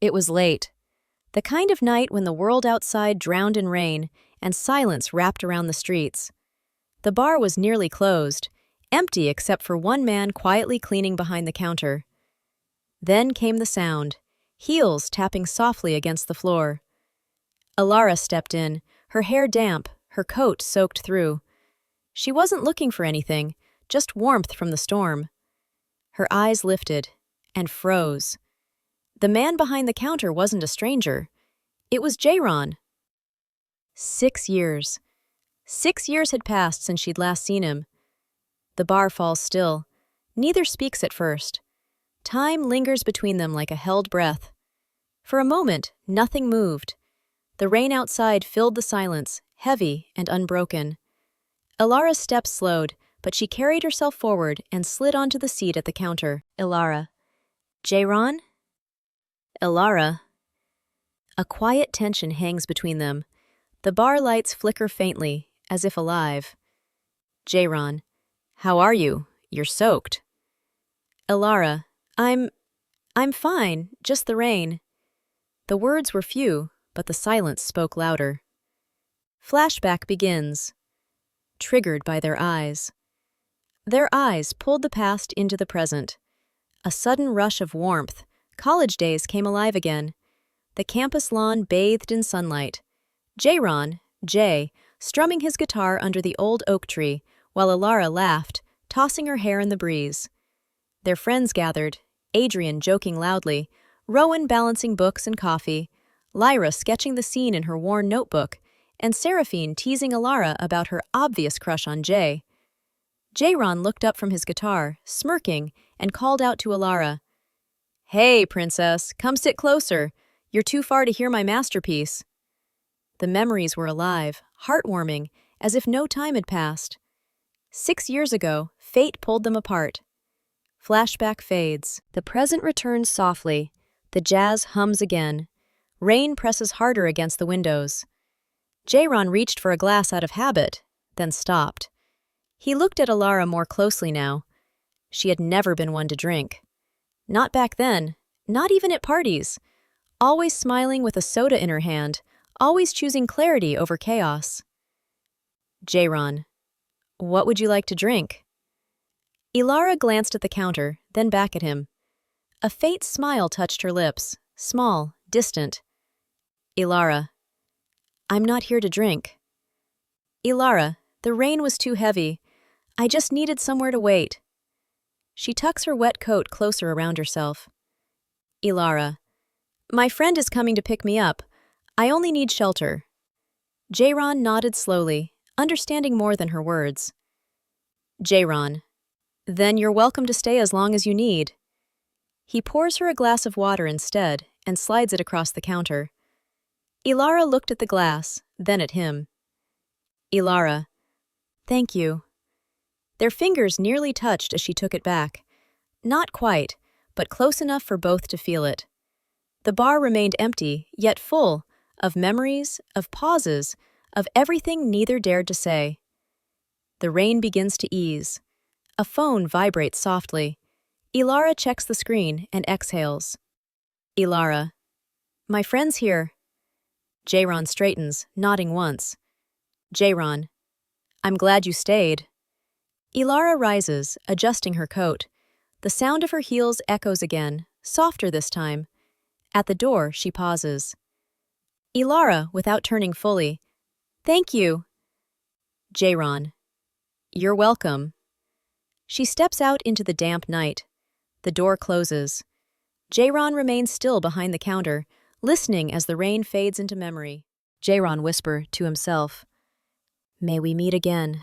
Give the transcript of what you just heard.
It was late. The kind of night when the world outside drowned in rain and silence wrapped around the streets. The bar was nearly closed, empty except for one man quietly cleaning behind the counter. Then came the sound, heels tapping softly against the floor. Elara stepped in, her hair damp, her coat soaked through. She wasn't looking for anything, just warmth from the storm. Her eyes lifted and froze. The man behind the counter wasn't a stranger. It was Jayron. 6 years. 6 years had passed since she'd last seen him. The bar falls still. Neither speaks at first. Time lingers between them like a held breath. For a moment, nothing moved. The rain outside filled the silence, heavy and unbroken. Elara's steps slowed, but she carried herself forward and slid onto the seat at the counter. Elara. Jayron? Elara. A quiet tension hangs between them. The bar lights flicker faintly, as if alive. Jayron. How are you? You're soaked. Elara. I'm fine, just the rain. The words were few, but the silence spoke louder. Flashback begins. Triggered by their eyes. Their eyes pulled the past into the present. A sudden rush of warmth. College days came alive again. The campus lawn bathed in sunlight. Jayron, Jay, strumming his guitar under the old oak tree, while Elara laughed, tossing her hair in the breeze. Their friends gathered, Adrian joking loudly, Rowan balancing books and coffee, Lyra sketching the scene in her worn notebook, and Seraphine teasing Elara about her obvious crush on Jay. Jayron looked up from his guitar, smirking, and called out to Elara, "Hey, princess, come sit closer. You're too far to hear my masterpiece." The memories were alive, heartwarming, as if no time had passed. 6 years ago, fate pulled them apart. Flashback fades. The present returns softly. The jazz hums again. Rain presses harder against the windows. Jayron reached for a glass out of habit, then stopped. He looked at Elara more closely now. She had never been one to drink. Not back then, not even at parties. Always smiling with a soda in her hand, always choosing clarity over chaos. Jayron. What would you like to drink? Elara glanced at the counter, then back at him. A faint smile touched her lips, small, distant. Elara. I'm not here to drink. Elara, the rain was too heavy. I just needed somewhere to wait. She tucks her wet coat closer around herself. Elara. My friend is coming to pick me up. I only need shelter. Jayron nodded slowly, understanding more than her words. Jayron. Then you're welcome to stay as long as you need. He pours her a glass of water instead and slides it across the counter. Elara looked at the glass, then at him. Elara. Thank you. Their fingers nearly touched as she took it back. Not quite, but close enough for both to feel it. The bar remained empty, yet full, of memories, of pauses, of everything neither dared to say. The rain begins to ease. A phone vibrates softly. Elara checks the screen and exhales. Elara. My friend's here. Jayron straightens, nodding once. Jayron. I'm glad you stayed. Elara rises, adjusting her coat. The sound of her heels echoes again, softer this time. At the door, she pauses. Elara, without turning fully. Thank you. Jayron. You're welcome. She steps out into the damp night. The door closes. Jayron remains still behind the counter, listening as the rain fades into memory. Jayron whispered to himself, May we meet again,